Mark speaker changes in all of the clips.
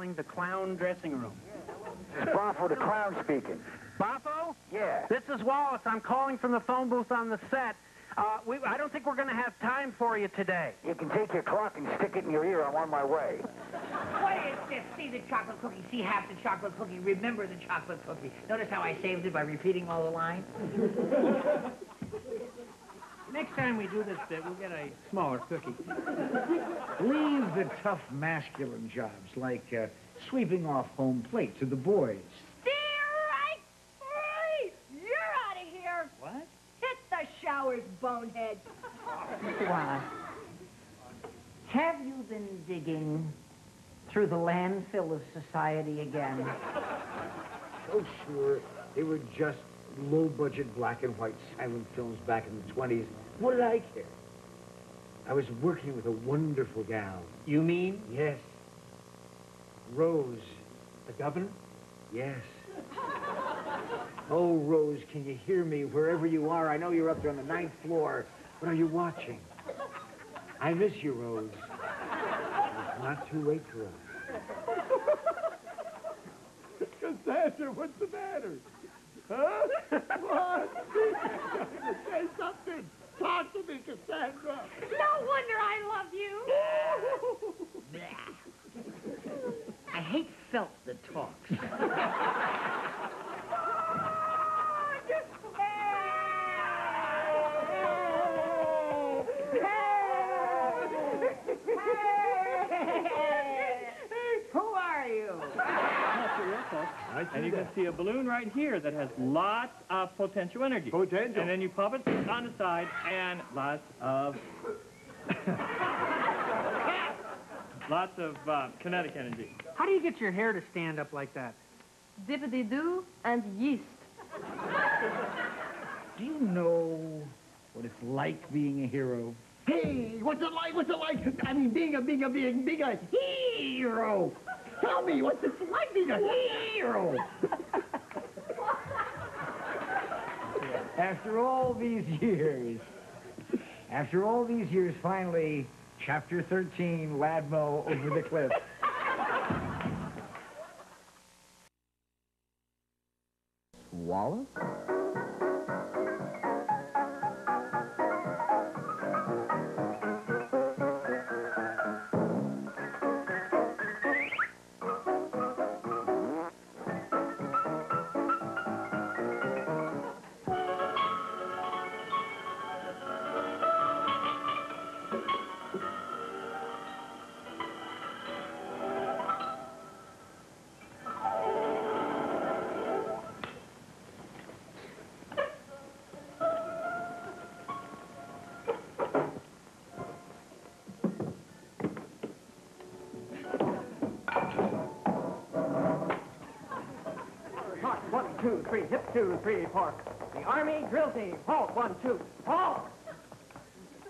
Speaker 1: calling the clown dressing room.
Speaker 2: Boffo, the clown speaking.
Speaker 1: Boffo?
Speaker 2: Yeah.
Speaker 1: This is Wallace. I'm calling from the phone booth on the set. I don't think we're going to have time for you today.
Speaker 2: You can take your clock and stick it in your ear. I'm on my way.
Speaker 3: What is this? See the chocolate cookie. See half the chocolate cookie. Remember the chocolate cookie. Notice how I saved it by repeating all the lines?
Speaker 1: Next time we do this bit, we'll get a smaller cookie.
Speaker 4: Leave the tough masculine jobs like sweeping off home plate to the boys.
Speaker 5: You're out of here.
Speaker 1: What?
Speaker 5: Hit the showers, bonehead.
Speaker 3: Mr. Wallace, have you been digging through the landfill of society again?
Speaker 4: Oh, sure. They were just low-budget black and white silent films back in the 20s. What did I care? I was working with a wonderful gal.
Speaker 1: You mean?
Speaker 4: Yes. Rose. The governor? Yes. Oh, Rose, can you hear me wherever you are? I know you're up there on the 9th floor. But are you watching? I miss you, Rose. It's not too late for us.
Speaker 6: Cassandra, what's the matter? Huh? What? Say something. Talk to me, Cassandra.
Speaker 5: No wonder I love you.
Speaker 3: I hate felt that talks. Who are you?
Speaker 7: And you can see a balloon right here that has lots of potential energy.
Speaker 6: Potential.
Speaker 7: And then you pop it on the side, and lots of kinetic energy.
Speaker 1: How do you get your hair to stand up like that?
Speaker 5: Dippity-doo and yeast.
Speaker 4: Do you know what it's like being a hero?
Speaker 6: Hey, what's it like? What's it like? I mean, being a hero. Tell me, what's it like being a hero?
Speaker 4: After all these years, finally, Chapter 13, Ladmo over the cliff.
Speaker 8: Wallace?
Speaker 1: March, 1, 2, 3, hip 2, 3, park. The Army drill team. Halt, 1, 2, halt!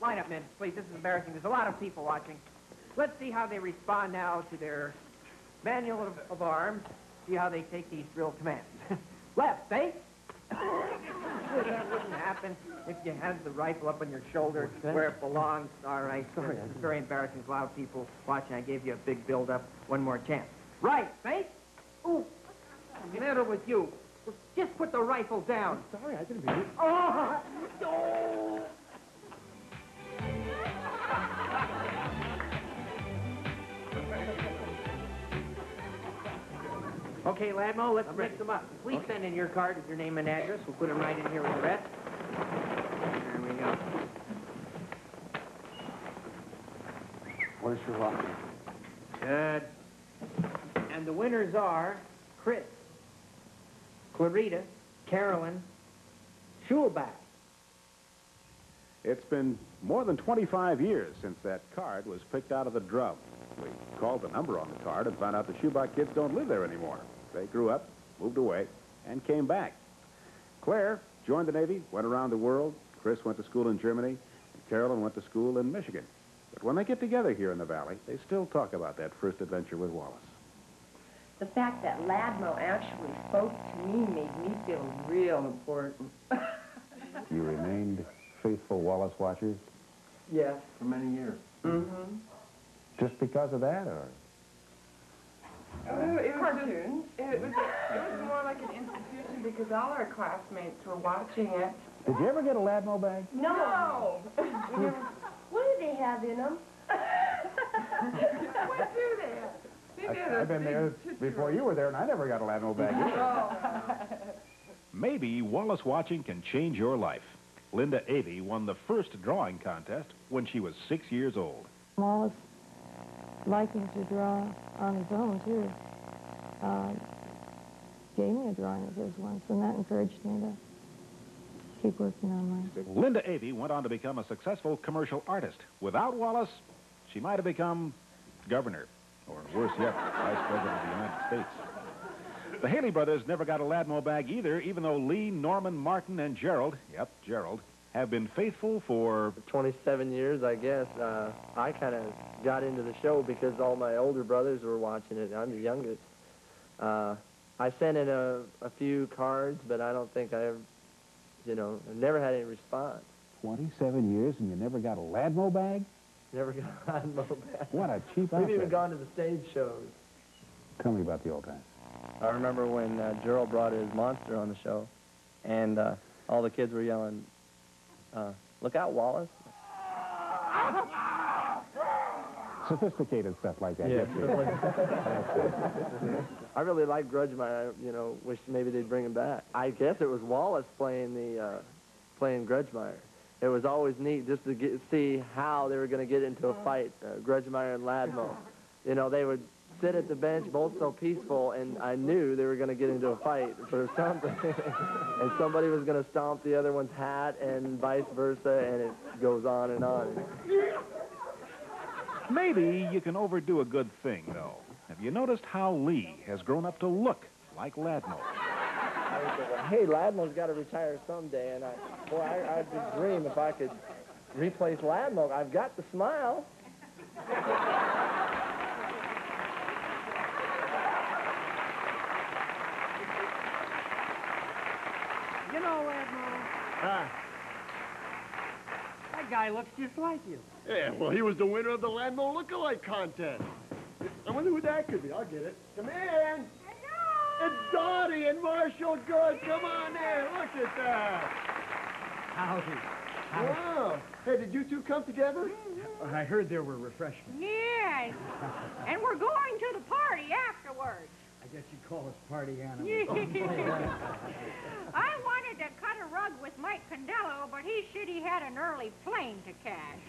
Speaker 1: Line up, men, please. This is embarrassing. There's a lot of people watching. Let's see how they respond now to their manual of arms. See how they take these drill commands. Left, face. That wouldn't happen if you had the rifle up on your shoulder where it belongs. All right, sorry. It's very embarrassing. There's a lot of people watching. I gave you a big build-up. One more chance. Right, face. Ooh. What's the matter with you? Just put the rifle down.
Speaker 6: Sorry, I didn't mean it.
Speaker 1: Oh! No! Okay, Ladmo, let's mix them up. Please send in your card with your name and address. We'll put them right in here with the rest. There we go.
Speaker 2: Where's your locker?
Speaker 1: Good. And the winners are Chris, Clarita, Carolyn, Schulbach.
Speaker 9: It's been more than 25 years since that card was picked out of the drum. We called the number on the card and found out the Schubach kids don't live there anymore. They grew up, moved away, and came back. Claire joined the Navy, went around the world. Chris went to school in Germany, and Carolyn went to school in Michigan. But when they get together here in the Valley, they still talk about that first adventure with Wallace.
Speaker 10: The fact that Ladmo actually spoke to me made me feel real important.
Speaker 9: You remained faithful Wallace watchers?
Speaker 10: Yes.
Speaker 9: For many years.
Speaker 10: Mm-hmm.
Speaker 9: Just because of that, or?
Speaker 10: Cartoons. It was more like an institution because all our classmates were watching it.
Speaker 9: Did you ever get a Ladmo bag?
Speaker 10: No.
Speaker 5: What do they have in them?
Speaker 10: What do they have?
Speaker 9: I've been there before you were there, and I never got a Ladmo bag either. Maybe Wallace watching can change your life. Linda Avey won the first drawing contest when she was 6 years old.
Speaker 11: Wallace liking to draw on his own, too. Gave me a drawing of his once, and that encouraged me to keep working on mine.
Speaker 9: Linda Avey went on to become a successful commercial artist. Without Wallace, she might have become governor, or worse yet, vice president of the United States. The Haley brothers never got a Ladmo bag either, even though Lee, Norman, Martin, and Gerald, yep, Gerald, have been faithful for
Speaker 12: 27 years, I guess. I kind of got into the show because all my older brothers were watching it. I'm the youngest. I sent in a few cards, but I don't think I ever, I never had any response.
Speaker 9: 27 years and you never got a Ladmo bag?
Speaker 12: Never got a Ladmo bag.
Speaker 9: What a cheap
Speaker 12: We've
Speaker 9: outfit.
Speaker 12: even gone to the stage shows.
Speaker 9: Tell me about the old times.
Speaker 12: I remember when Gerald brought his monster on the show, and all the kids were yelling, "Look out, Wallace."
Speaker 9: Sophisticated stuff like that.
Speaker 12: Yeah.
Speaker 9: Yes,
Speaker 12: I really like Grudgemeyer. Wish maybe they'd bring him back. I guess it was Wallace playing Grudgemeyer. It was always neat just to see how they were going to get into a fight, Grudgemeyer and Ladmo. They would sit at the bench, both so peaceful, and I knew they were going to get into a fight for something. And somebody was going to stomp the other one's hat and vice versa, and it goes on and on.
Speaker 9: Maybe you can overdo a good thing, though. Have you noticed how Lee has grown up to look like Ladmo?
Speaker 12: I was thinking, hey, Ladmo's got to retire someday, and I'd just dream if I could replace Ladmo. I've got the smile.
Speaker 1: Ladmo, that guy looks just like you.
Speaker 6: Yeah, well, he was the winner of the Ladmo Lookalike contest. I wonder who that could be. I'll get it. Come in. Hello. It's Dottie and Marshall Good. Come on in. Look at that.
Speaker 1: Howdy.
Speaker 6: Wow. Hey, did you two come together?
Speaker 1: I heard there were refreshments.
Speaker 5: Yes. And we're going to the party afterwards.
Speaker 1: I guess you'd call us party animals.
Speaker 5: I wanted to cut a rug with Mike Condello, but he said he had an early plane to catch.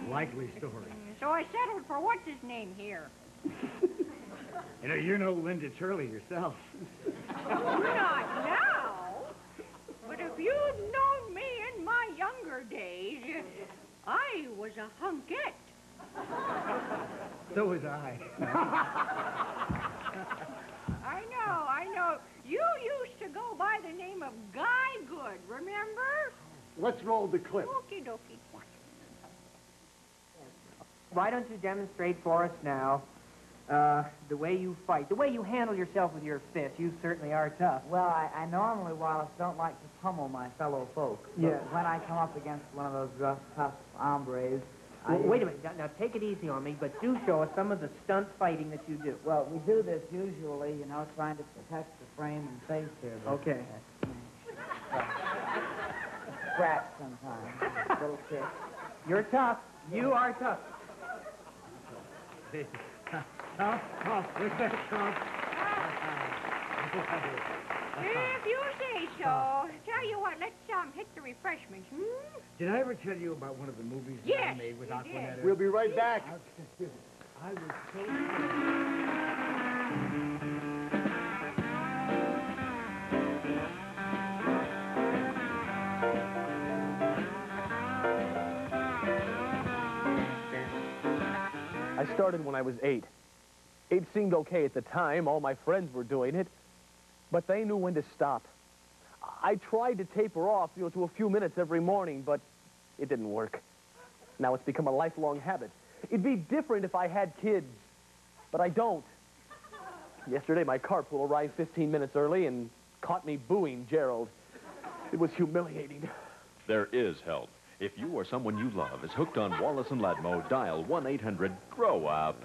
Speaker 1: Likely story.
Speaker 5: So I settled for what's-his-name here.
Speaker 1: You know Linda Turley yourself.
Speaker 5: Not now. But if you'd known me in my younger days, I was a hunkette.
Speaker 1: So was I.
Speaker 5: I know. You used to go by the name of Guy Good, remember?
Speaker 6: Let's roll the clip.
Speaker 5: Okie dokie.
Speaker 1: Why don't you demonstrate for us now the way you fight, the way you handle yourself with your fists? You certainly are tough.
Speaker 3: Well, I normally, Wallace, don't like to pummel my fellow folk. But
Speaker 1: Yeah.
Speaker 3: when I come up against one of those rough, tough hombres,
Speaker 1: Wait a minute. Now, take it easy on me, but do show us some of the stunt fighting that you do.
Speaker 3: Well, we do this usually, trying to protect the frame and face here. But,
Speaker 1: Okay.
Speaker 3: Scratch sometimes. Little kick.
Speaker 1: You're tough. You are tough. Tough. Where's that tough?
Speaker 5: If you say so. Tell you what, let's hit the refreshments,
Speaker 1: Did I ever tell you about one of the movies that I
Speaker 5: Yes,
Speaker 1: made with
Speaker 5: you
Speaker 1: Aquanetta?
Speaker 5: did.
Speaker 6: We'll be right back.
Speaker 1: I was so...
Speaker 13: I started when I was 8. It seemed okay at the time. All my friends were doing it. But they knew when to stop. I tried to taper off, to a few minutes every morning, but it didn't work. Now it's become a lifelong habit. It'd be different if I had kids, but I don't. Yesterday, my carpool arrived 15 minutes early and caught me booing Gerald. It was humiliating.
Speaker 14: There is help. If you or someone you love is hooked on Wallace and Ladmo, dial 1-800-GROW-UP.